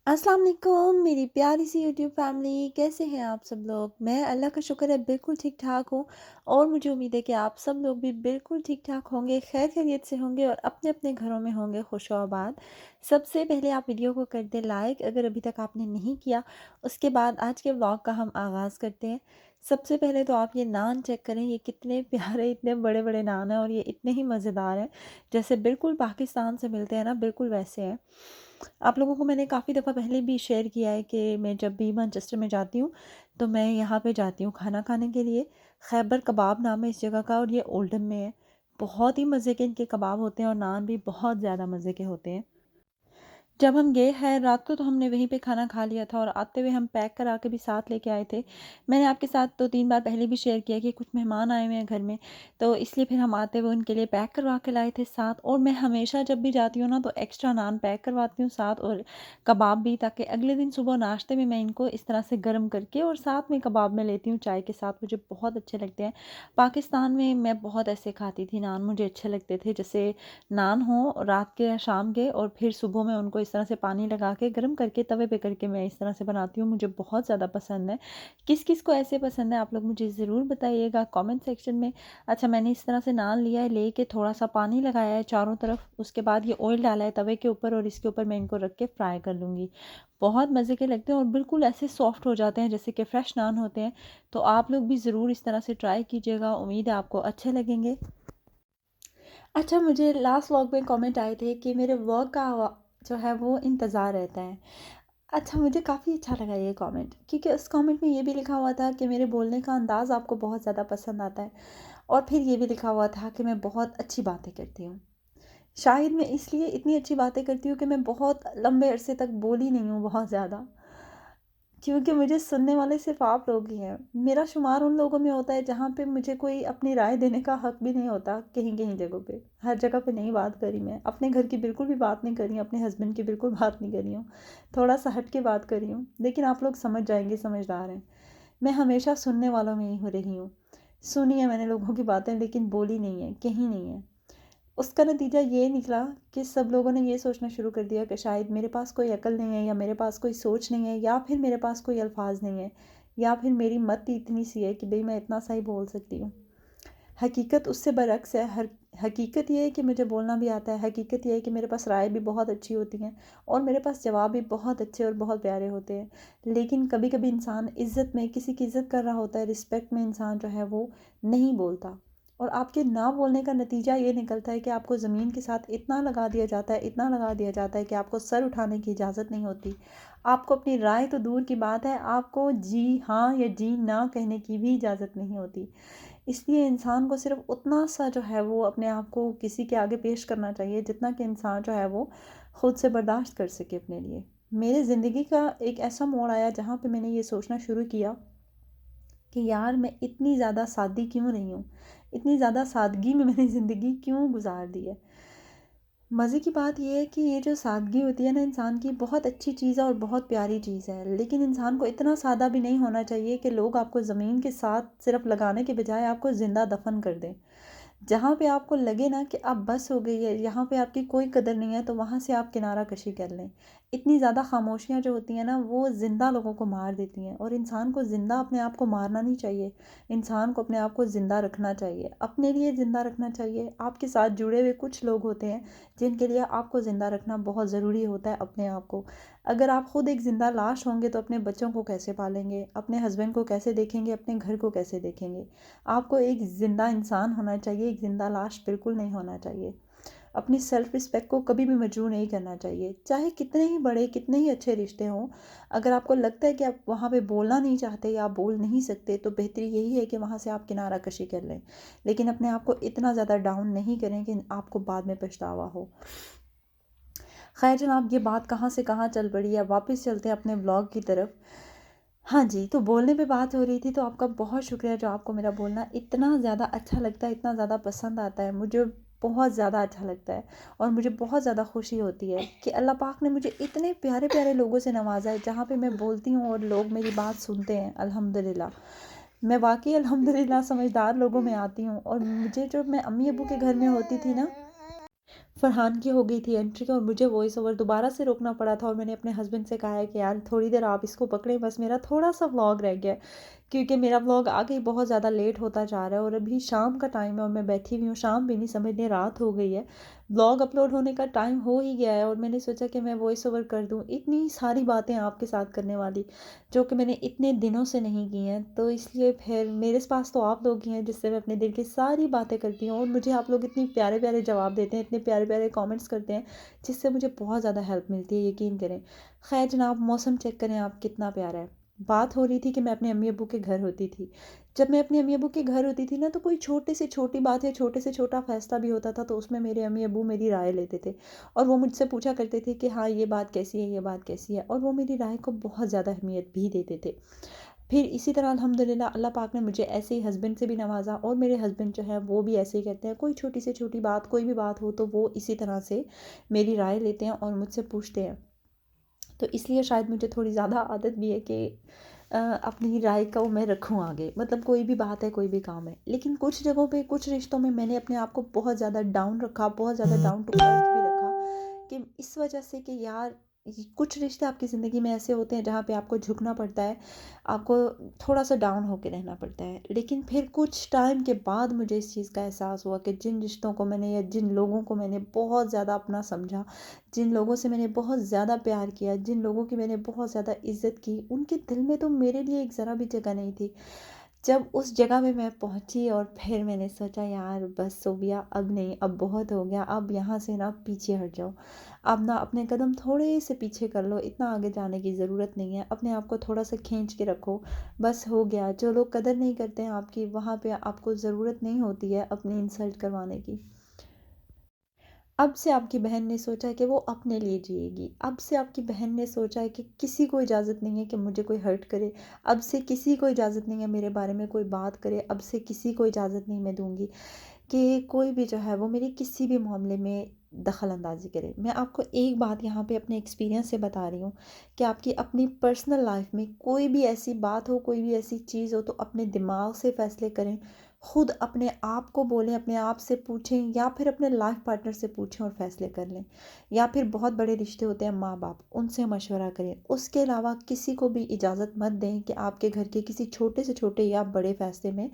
अस्सलाम वालेकुम मेरी प्यारी सी यूट्यूब फैमिली, कैसे हैं आप सब लोग। मैं अल्लाह का शुक्र है बिल्कुल ठीक ठाक हूँ। और मुझे उम्मीद है कि आप सब लोग भी बिल्कुल ठीक ठाक होंगे, खैर खैरियत से होंगे और अपने अपने घरों में होंगे खुशोआबाद। सबसे पहले आप वीडियो को कर दें लाइक, अगर अभी तक आपने नहीं किया। उसके बाद आज के व्लॉग का हम आगाज़ करते हैं। सबसे पहले तो आप ये नान चेक करें, ये कितने प्यारे इतने बड़े बड़े नान हैं और ये इतने ही मज़ेदार हैं। जैसे बिल्कुल पाकिस्तान से मिलते हैं ना, बिल्कुल वैसे हैं। आप लोगों को मैंने काफ़ी दफ़ा पहले भी शेयर किया है कि मैं जब भी मैनचेस्टर में जाती हूँ तो मैं यहाँ पे जाती हूँ खाना खाने के लिए। खैबर कबाब नाम है इस जगह का और ये ओल्डन में है। बहुत ही मज़े के इनके कबाब होते हैं और नान भी बहुत ज़्यादा मज़े के होते हैं। जब हम गए हैं रात को तो हमने वहीं पे खाना खा लिया था और आते हुए हम पैक करा के भी साथ लेके आए थे। मैंने आपके साथ 2-3 बार पहले भी शेयर किया कि कुछ मेहमान आए हुए हैं घर में, तो इसलिए फिर हम आते हुए उनके लिए पैक करवा के लाए थे साथ। और मैं हमेशा जब भी जाती हूँ ना तो एक्स्ट्रा नान पैक करवाती हूँ साथ और कबाब भी, ताकि अगले दिन सुबह नाश्ते में मैं इनको इस तरह से गर्म करके और साथ में कबाब में लेती हूँ चाय के साथ, मुझे बहुत अच्छे लगते हैं। पाकिस्तान में मैं बहुत ऐसे खाती थी नान, मुझे अच्छे लगते थे। जैसे नान हो रात के या शाम के और फिर सुबह में उनको इस तरह से पानी लगा के गर्म करके तवे पे करके मैं इस तरह से बनाती हूँ, मुझे बहुत ज़्यादा पसंद है। किस किस को ऐसे पसंद है आप लोग मुझे ज़रूर बताइएगा कमेंट सेक्शन में। अच्छा, मैंने इस तरह से नान लिया है, लेके थोड़ा सा पानी लगाया है चारों तरफ, उसके बाद ये ऑयल डाला है तवे के ऊपर और इसके ऊपर मैं इनको रख के फ्राई कर लूँगी। बहुत मज़े के लगते हैं और बिल्कुल ऐसे सॉफ्ट हो जाते हैं जैसे कि फ़्रेश नान होते हैं। तो आप लोग भी ज़रूर इस तरह से ट्राई कीजिएगा, उम्मीद है आपको अच्छे लगेंगे। अच्छा, मुझे लास्ट व्लॉग में कमेंट आए थे कि मेरे व्लॉग का जो है वो इंतज़ार रहता है। अच्छा, मुझे काफ़ी अच्छा लगा ये कमेंट, क्योंकि उस कमेंट में ये भी लिखा हुआ था कि मेरे बोलने का अंदाज़ आपको बहुत ज़्यादा पसंद आता है। और फिर ये भी लिखा हुआ था कि मैं बहुत अच्छी बातें करती हूँ। शायद मैं इसलिए इतनी अच्छी बातें करती हूँ कि मैं बहुत लंबे अरसे तक बोली नहीं हूँ बहुत ज़्यादा, क्योंकि मुझे सुनने वाले सिर्फ आप लोग ही हैं। मेरा शुमार उन लोगों में होता है जहाँ पे मुझे कोई अपनी राय देने का हक भी नहीं होता, कहीं-कहीं जगहों पे। हर जगह पे नहीं बात करी मैं। अपने घर की बिल्कुल भी बात नहीं करी, अपने हस्बैंड की बिल्कुल बात नहीं करी हूँ। थोड़ा-सा हट के बात करी हूँ, लेकिन आप लोग समझ जाएँगे, समझदार हैं। मैं हमेशा सुनने वालों में ही हो रही हूँ। सुनी है मैंने लोगों की बातें, लेकिन बोली नहीं है, कहीं नहीं है। उसका नतीजा ये निकला कि सब लोगों ने ये सोचना शुरू कर दिया कि शायद मेरे पास कोई अकल नहीं है या मेरे पास कोई सोच नहीं है या फिर मेरे पास कोई अल्फाज नहीं है या फिर मेरी मत ही इतनी सी है कि भाई मैं इतना सा ही बोल सकती हूँ। हकीकत उससे बरअक्स है। हर हकीकत ये है कि मुझे बोलना भी आता है। हकीकत ये है कि मेरे पास राय भी बहुत अच्छी होती हैं और मेरे पास जवाब भी बहुत अच्छे और बहुत प्यारे होते हैं। लेकिन कभी कभी इंसान इज़्ज़त में किसी की इज़्ज़त कर रहा होता है, रिस्पेक्ट में इंसान जो है वो नहीं बोलता। और आपके ना बोलने का नतीजा ये निकलता है कि आपको ज़मीन के साथ इतना लगा दिया जाता है, इतना लगा दिया जाता है कि आपको सर उठाने की इजाज़त नहीं होती। आपको अपनी राय तो दूर की बात है, आपको जी हाँ या जी ना कहने की भी इजाज़त नहीं होती। इसलिए इंसान को सिर्फ़ उतना सा जो है वो अपने आप को किसी के आगे पेश करना चाहिए जितना कि इंसान जो है वो खुद से बर्दाश्त कर सके अपने लिए। मेरी ज़िंदगी का एक ऐसा मोड़ आया जहाँ पे मैंने ये सोचना शुरू किया कि यार मैं इतनी ज़्यादा सादी क्यों रही हूँ? इतनी ज़्यादा सादगी में मैंने ज़िंदगी क्यों गुज़ार दी है? मज़े की बात ये है कि ये जो सादगी होती है ना इंसान की, बहुत अच्छी चीज़ है और बहुत प्यारी चीज़ है। लेकिन इंसान को इतना सादा भी नहीं होना चाहिए कि लोग आपको ज़मीन के साथ सिर्फ़ लगाने के बजाय आपको ज़िंदा दफ़न कर दें। जहाँ पे आपको लगे ना कि अब बस हो गई है, यहाँ पे आपकी कोई कदर नहीं है, तो वहाँ से आप किनारा कशी कर लें। इतनी ज़्यादा खामोशियाँ जो होती हैं ना, वो ज़िंदा लोगों को मार देती हैं और इंसान को ज़िंदा अपने आप को मारना नहीं चाहिए। इंसान को अपने आप को ज़िंदा रखना चाहिए, अपने लिए ज़िंदा रखना चाहिए। आपके साथ जुड़े हुए कुछ लोग होते हैं, जिनके लिए आपको ज़िंदा रखना बहुत ज़रूरी होता है अपने आप को। अगर आप खुद एक ज़िंदा लाश होंगे, तो अपने बच्चों को कैसे पालेंगे? अपने हस्बैंड को कैसे देखेंगे? अपने घर को कैसे देखेंगे? आपको एक ज़िंदा इंसान होना चाहिए, एक ज़िंदा लाश बिल्कुल नहीं होना चाहिए। अपनी सेल्फ़ रिस्पेक्ट को कभी भी मजरूह नहीं करना चाहिए। चाहे कितने ही बड़े, कितने ही अच्छे रिश्ते हों, अगर आपको लगता है कि आप वहाँ पे बोलना नहीं चाहते या आप बोल नहीं सकते, तो बेहतरी यही है कि वहाँ से आप किनारा कशी कर लें। लेकिन अपने आप को इतना ज़्यादा डाउन नहीं करें कि आपको बाद में पछतावा हो। खैर जनाब, ये बात कहाँ से कहाँ चल पड़ी है, वापस चलते हैं अपने व्लॉग की तरफ। हाँ जी, तो बोलने पे बात हो रही थी, तो आपका बहुत शुक्रिया जो आपको मेरा बोलना इतना ज़्यादा अच्छा लगता है, इतना ज़्यादा पसंद आता है। मुझे बहुत ज़्यादा अच्छा लगता है और मुझे बहुत ज़्यादा खुशी होती है कि अल्लाह पाक ने मुझे इतने प्यारे-प्यारे लोगों से नवाज़ा है, जहाँ पे मैं बोलती हूँ और लोग मेरी बात सुनते हैं, अल्हम्दुलिल्लाह। मैं वाक़ई अल्हम्दुलिल्लाह समझदार लोगों में आती हूँ और मुझे जब मैं अम्मी-अब्बू के घर में होती थी ना, फरहान की हो गई थी एंट्री और मुझे वॉइस ओवर दोबारा से रोकना पड़ा था और मैंने अपने हस्बैंड से कहा है कि यार थोड़ी देर आप इसको पकड़ें, बस मेरा थोड़ा-सा व्लॉग रह गया है। क्योंकि मेरा व्लॉग आगे बहुत ज़्यादा लेट होता जा रहा है और अभी शाम का टाइम है और मैं बैठी हुई हूँ, शाम भी नहीं समझने रात हो गई है। व्लॉग अपलोड होने का टाइम हो ही गया है और मैंने सोचा कि मैं वॉइस ओवर कर दूँ। इतनी सारी बातें आपके साथ करने वाली, जो कि मैंने इतने दिनों से नहीं की हैं, तो इसलिए फिर मेरे पास तो आप लोग ही हैं जिससे मैं अपने दिल की सारी बातें करती हूँ और मुझे आप लोग इतने प्यारे-प्यारे जवाब देते हैं, इतने प्यारे-प्यारे कमेंट्स करते हैं, जिससे मुझे बहुत ज़्यादा हेल्प मिलती है, यकीन करें। ख़ैर जनाब, मौसम चेक करें आप कितना प्यारा है। बात हो रही थी कि मैं अपने अम्मी-अब्बू के घर होती थी। जब मैं अपने अम्मी-अब्बू के घर होती थी ना, तो कोई छोटी से छोटी बात या छोटे से छोटा फ़ैसला भी होता था, तो उसमें मेरे अम्मी-अब्बू मेरी राय लेते थे और वो मुझसे पूछा करते थे कि हाँ, ये बात कैसी है, ये बात कैसी है, और वो मेरी राय को बहुत ज़्यादा अहमियत भी देते थे। फिर इसी तरह अल्हम्दुलिल्लाह अल्लाह पाक ने मुझे ऐसे ही हस्बैंड से भी नवाज़ा और मेरे हस्बैंड जो है वो भी ऐसे ही करते हैं। कोई छोटी से छोटी बात, कोई भी बात हो तो वो इसी तरह से मेरी राय लेते हैं और मुझसे पूछते हैं। तो इसलिए शायद मुझे थोड़ी ज़्यादा आदत भी है कि अपनी राय को मैं रखूँ आगे। मतलब कोई भी बात है, कोई भी काम है। लेकिन कुछ जगहों पे, कुछ रिश्तों में मैंने अपने आप को बहुत ज़्यादा डाउन रखा, बहुत ज़्यादा डाउन टू अर्थ भी रखा कि इस वजह से कि यार कुछ रिश्ते आपकी ज़िंदगी में ऐसे होते हैं जहाँ पे आपको झुकना पड़ता है, आपको थोड़ा-सा डाउन होके रहना पड़ता है। लेकिन फिर कुछ टाइम के बाद मुझे इस चीज़ का एहसास हुआ कि जिन रिश्तों को मैंने या जिन लोगों को मैंने बहुत ज़्यादा अपना समझा, जिन लोगों से मैंने बहुत ज़्यादा प्यार किया, जिन लोगों की मैंने बहुत ज़्यादा इज़्ज़त की, उनके दिल में तो मेरे लिए एक ज़रा भी जगह नहीं थी। जब उस जगह पे मैं पहुँची और फिर मैंने सोचा यार बस सोबिया, अब नहीं, अब बहुत हो गया, अब यहाँ से ना पीछे हट जाओ। अब ना अपने कदम थोड़े से पीछे कर लो, इतना आगे जाने की ज़रूरत नहीं है। अपने आप को थोड़ा-सा खींच के रखो, बस हो गया। जो लोग कदर नहीं करते हैं आपकी, वहाँ पे आपको ज़रूरत नहीं होती है अपनी इंसल्ट करवाने की। अब से आपकी बहन ने सोचा है कि वो अपने लिए जिएगी। अब से आपकी बहन ने सोचा है कि किसी को इजाज़त नहीं है कि मुझे कोई हर्ट करे। अब से किसी को इजाज़त नहीं है मेरे बारे में कोई बात करे। अब से किसी को इजाज़त नहीं मैं दूँगी कि कोई भी जो है वो मेरे किसी भी मामले में दखल अंदाज़ी करे। मैं आपको एक बात यहाँ पे अपने एक्सपीरियंस से बता रही हूँ कि आपकी अपनी पर्सनल लाइफ़ में कोई भी ऐसी बात हो, कोई भी ऐसी चीज़ हो, तो अपने दिमाग से फ़ैसले करें। खुद अपने आप को बोलें, अपने आप से पूछें या फिर अपने लाइफ़ पार्टनर से पूछें और फ़ैसले कर लें। या फिर बहुत बड़े रिश्ते होते हैं माँ-बाप, उनसे मशवरा करें। उसके अलावा किसी को भी इजाज़त मत दें कि आपके घर के किसी छोटे से छोटे या बड़े फ़ैसले में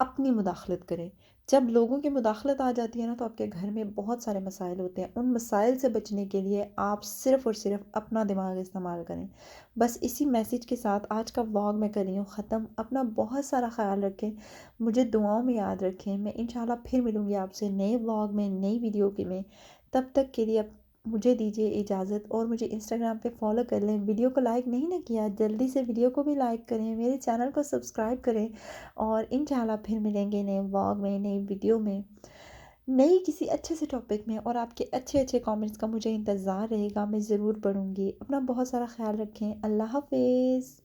अपनी मुदाखलत करें। जब लोगों की मुदाखलत आ जाती है ना, तो आपके घर में बहुत सारे मसाइल होते हैं। उन मसाइल से बचने के लिए आप सिर्फ़ और सिर्फ़ अपना दिमाग इस्तेमाल करें। बस इसी मैसेज के साथ आज का व्लॉग मैं कर रही हूँ ख़त्म। अपना बहुत सारा ख़्याल रखें, मुझे दुआओं में याद रखें। मैं इंशाल्लाह फिर मिलूँगी आपसे नए व्लॉग में, नई वीडियो के में। तब तक के लिए मुझे दीजिए इजाज़त और मुझे इंस्टाग्राम पे फॉलो कर लें। वीडियो को लाइक नहीं ना किया, जल्दी से वीडियो को भी लाइक करें, मेरे चैनल को सब्सक्राइब करें और इंशाल्लाह फिर मिलेंगे नए व्लॉग में, नई वीडियो में, नई किसी अच्छे से टॉपिक में, और आपके अच्छे-अच्छे कमेंट्स का मुझे इंतज़ार रहेगा। मैं ज़रूर पढ़ूँगी। अपना बहुत सारा ख़्याल रखें। अल्लाह हाफ़िज़।